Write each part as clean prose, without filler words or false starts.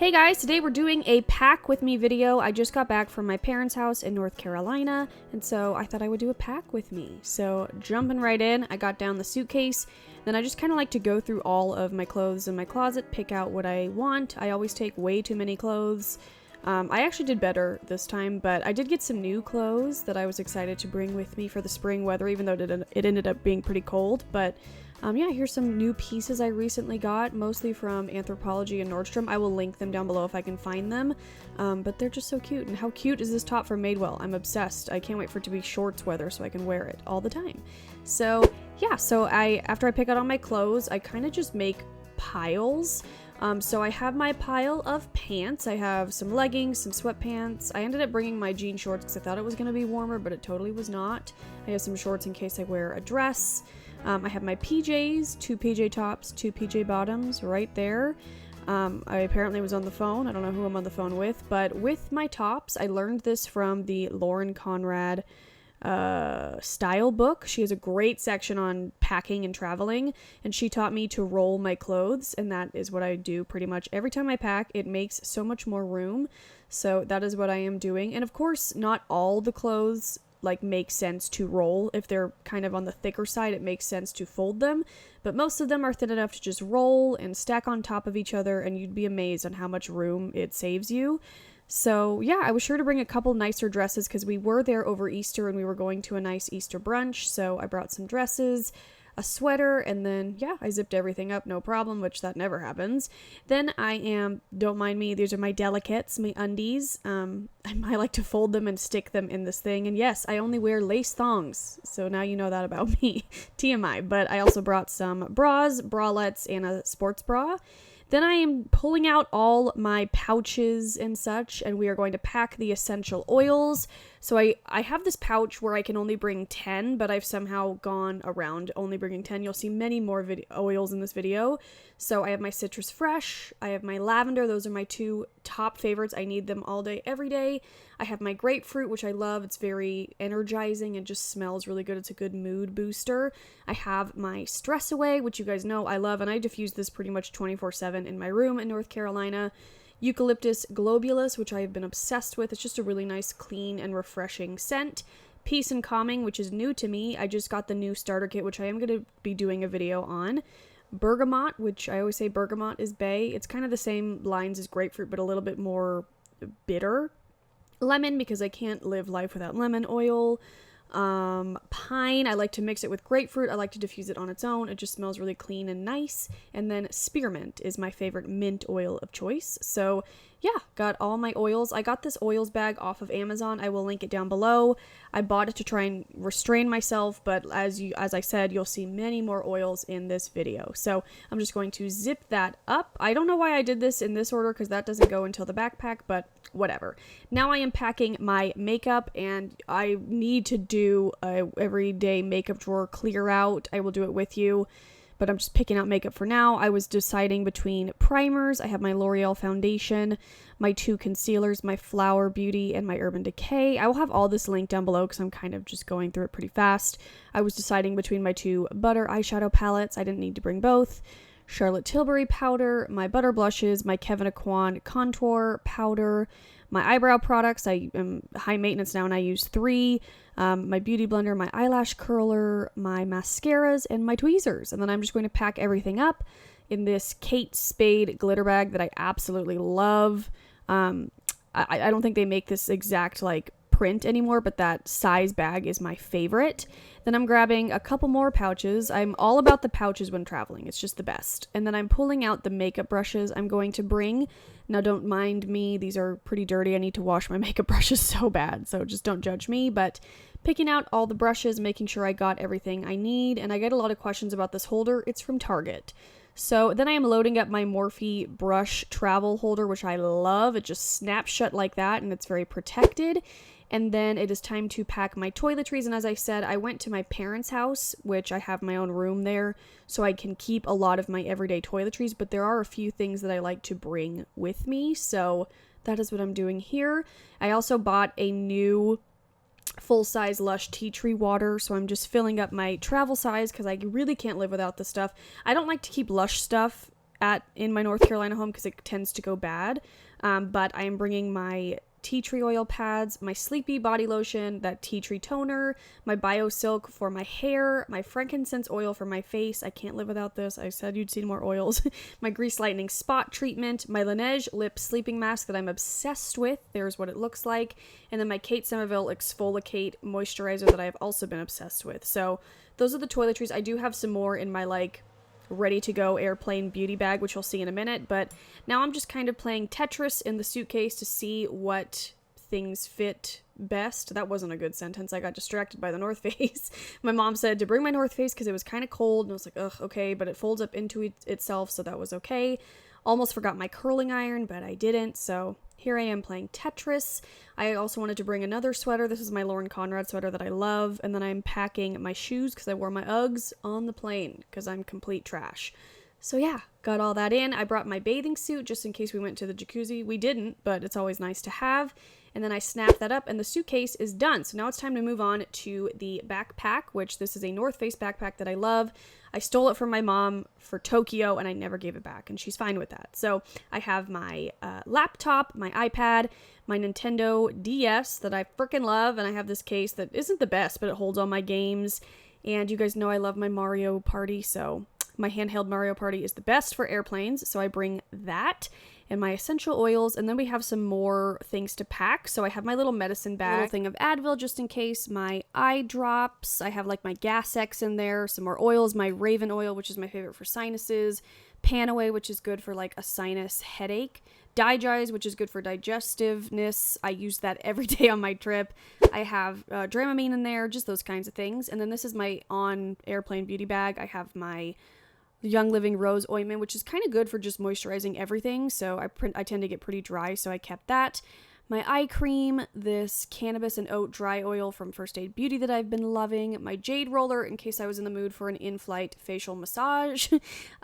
Hey guys, today we're doing a pack with me video. I just got back from my parents' house in North Carolina, and so I thought I would do a pack with me. So jumping right in, I got down the suitcase, then I just kind of like to go through all of my clothes in my closet, pick out what I want. I always take way too many clothes. I actually did better this time, but I did get some new clothes that I was excited to bring with me for the spring weather, even though it ended up being pretty cold. But yeah, here's some new pieces I recently got, mostly from Anthropologie and Nordstrom. I will link them down below if I can find them, but they're just so cute. And how cute is this top from Madewell? I'm obsessed. I can't wait for it to be shorts weather so I can wear it all the time. So yeah, after I pick out all my clothes, I kind of just make piles. So I have my pile of pants. I have some leggings, some sweatpants. I ended up bringing my jean shorts because I thought it was going to be warmer, but it totally was not. I have some shorts in case I wear a dress. I have my PJs, 2 PJ tops, 2 PJ bottoms right there. I apparently was on the phone. I don't know who I'm on the phone with, but with my tops, I learned this from the Lauren Conrad style book. She has a great section on packing and traveling, and she taught me to roll my clothes, and that is what I do pretty much every time I pack. It makes so much more room, so that is what I am doing. And of course, not all the clothes make sense to roll. If they're kind of on the thicker side, it makes sense to fold them, but most of them are thin enough to just roll and stack on top of each other, and you'd be amazed on how much room it saves you. So yeah, I was sure to bring a couple nicer dresses because we were there over Easter and we were going to a nice Easter brunch, so I brought some dresses, a sweater, and then yeah, I zipped everything up, no problem, which that never happens. Then don't mind me, these are my delicates, my undies. I like to fold them and stick them in this thing, and yes, I only wear lace thongs, so now you know that about me. TMI. But I also brought some bras, bralettes, and a sports bra. Then I am pulling out all my pouches and such, and we are going to pack the essential oils. So I have this pouch where I can only bring 10, but I've somehow gone around only bringing 10. You'll see many more oils in this video. So I have my Citrus Fresh, I have my Lavender. Those are my 2 top favorites. I need them all day, every day. I have my Grapefruit, which I love. It's very energizing and just smells really good. It's a good mood booster. I have my Stress Away, which you guys know I love, and I diffuse this pretty much 24/7 in my room in North Carolina. Eucalyptus Globulus, which I have been obsessed with. It's just a really nice, clean, and refreshing scent. Peace and Calming, which is new to me. I just got the new starter kit, which I am going to be doing a video on. Bergamot, which I always say Bergamot is bae. It's kind of the same lines as Grapefruit, but a little bit more bitter. Lemon, because I can't live life without lemon oil. Pine, I like to mix it with grapefruit. I like to diffuse it on its own. It just smells really clean and nice. And then Spearmint is my favorite mint oil of choice. So yeah, got all my oils. I got this oils bag off of Amazon. I will link it down below. I bought it to try and restrain myself, but as I said, you'll see many more oils in this video. So I'm just going to zip that up. I don't know why I did this in this order because that doesn't go until the backpack, but whatever. Now I am packing my makeup, and I need to do a everyday makeup drawer clear out. I will do it with you, but I'm just picking out makeup for now. I was deciding between primers. I have my L'Oreal foundation, my 2 concealers, my Flower Beauty, and my Urban Decay. I will have all this linked down below because I'm kind of just going through it pretty fast. I was deciding between my 2 butter eyeshadow palettes. I didn't need to bring both. Charlotte Tilbury powder, my butter blushes, my Kevyn Aucoin contour powder, my eyebrow products. I am high maintenance now and I use 3. My beauty blender, my eyelash curler, my mascaras, and my tweezers. And then I'm just going to pack everything up in this Kate Spade glitter bag that I absolutely love. I don't think they make this exact print anymore, but that size bag is my favorite. Then I'm grabbing a couple more pouches. I'm all about the pouches when traveling. It's just the best. And then I'm pulling out the makeup brushes I'm going to bring. Now don't mind me, these are pretty dirty. I need to wash my makeup brushes so bad, so just don't judge me. But picking out all the brushes, making sure I got everything I need. And I get a lot of questions about this holder. It's from Target. So then I am loading up my Morphe brush travel holder, which I love. It just snaps shut like that, and it's very protected. And then it is time to pack my toiletries. And as I said, I went to my parents' house, which I have my own room there, so I can keep a lot of my everyday toiletries. But there are a few things that I like to bring with me, so that is what I'm doing here. I also bought a new full-size Lush tea tree water, so I'm just filling up my travel size because I really can't live without this stuff. I don't like to keep Lush stuff in my North Carolina home because it tends to go bad. But I am bringing my tea tree oil pads, my Sleepy body lotion, that tea tree toner, my Bio Silk for my hair, my frankincense oil for my face. I can't live without this. I said you'd see more oils. My Grease Lightning spot treatment, my Laneige lip sleeping mask that I'm obsessed with. There's what it looks like. And then my Kate Somerville Exfoliate moisturizer that I've also been obsessed with. So those are the toiletries. I do have some more in my like ready to go airplane beauty bag, which you'll see in a minute, but now I'm just kind of playing Tetris in the suitcase to see what things fit best. That wasn't a good sentence. I got distracted by the North Face. My mom said to bring my North Face because it was kind of cold, and I was like, ugh, okay, but it folds up into itself, so that was okay. Almost forgot my curling iron, but I didn't, so here I am playing Tetris. I also wanted to bring another sweater. This is my Lauren Conrad sweater that I love. And then I'm packing my shoes because I wore my Uggs on the plane because I'm complete trash. So yeah, got all that in. I brought my bathing suit just in case we went to the jacuzzi. We didn't, but it's always nice to have. And then I snapped that up and the suitcase is done. So now it's time to move on to the backpack, which this is a North Face backpack that I love. I stole it from my mom for Tokyo and I never gave it back and she's fine with that. So I have my laptop, my iPad, my Nintendo DS that I freaking love, and I have this case that isn't the best, but it holds all my games. And you guys know I love my Mario Party, so my handheld Mario Party is the best for airplanes, so I bring that and my essential oils, and then we have some more things to pack. So I have my little medicine bag, little thing of Advil just in case, my eye drops, I have like my Gas X in there, some more oils, my Raven oil, which is my favorite for sinuses, Panaway, which is good for like a sinus headache, Digize, which is good for digestiveness. I use that every day on my trip. I have Dramamine in there, just those kinds of things. And then this is my on airplane beauty bag. I have my Young Living Rose ointment, which is kind of good for just moisturizing everything. So I tend to get pretty dry, so I kept that. My eye cream, this cannabis and oat dry oil from First Aid Beauty that I've been loving. My Jade Roller, in case I was in the mood for an in-flight facial massage.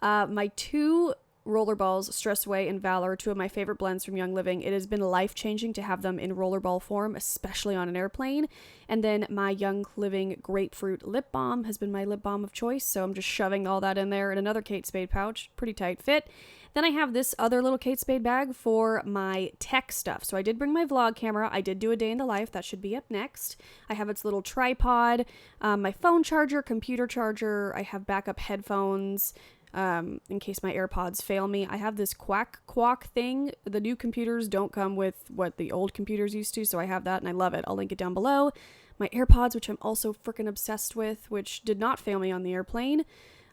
My 2 Rollerballs, Stress Away, and Valor, 2 of my favorite blends from Young Living. It has been life-changing to have them in rollerball form, especially on an airplane. And then my Young Living Grapefruit Lip Balm has been my lip balm of choice, so I'm just shoving all that in there in another Kate Spade pouch. Pretty tight fit. Then I have this other little Kate Spade bag for my tech stuff. So I did bring my vlog camera. I did do a day in the life. That should be up next. I have its little tripod, my phone charger, computer charger. I have backup headphones, in case my AirPods fail me. I have this quack thing. The new computers don't come with what the old computers used to, so I have that and I love it. I'll link it down below. My AirPods, which I'm also freaking obsessed with, which did not fail me on the airplane.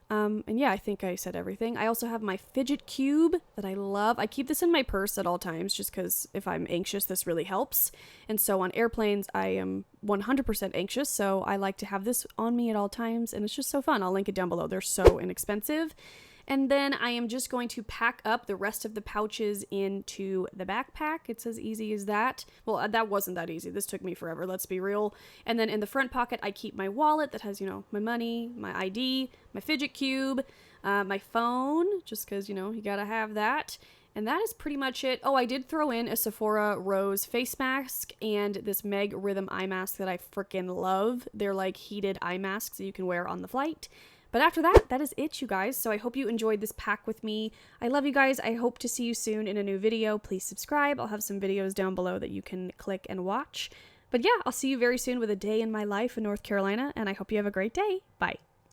And yeah, I think I said everything. I also have my fidget cube that I love. I keep this in my purse at all times just because if I'm anxious, this really helps. And so on airplanes, I am 100% anxious, so I like to have this on me at all times, and it's just so fun. I'll link it down below. They're so inexpensive. And then I am just going to pack up the rest of the pouches into the backpack. It's as easy as that. Well, that wasn't that easy. This took me forever, let's be real. And then in the front pocket, I keep my wallet that has, my money, my ID, my fidget cube, my phone, just because, you gotta have that. And that is pretty much it. Oh, I did throw in a Sephora Rose face mask and this Meg Rhythm eye mask that I freaking love. They're like heated eye masks that you can wear on the flight. But after that, that is it, you guys. So I hope you enjoyed this pack with me. I love you guys. I hope to see you soon in a new video. Please subscribe. I'll have some videos down below that you can click and watch. But yeah, I'll see you very soon with a day in my life in North Carolina, and I hope you have a great day. Bye.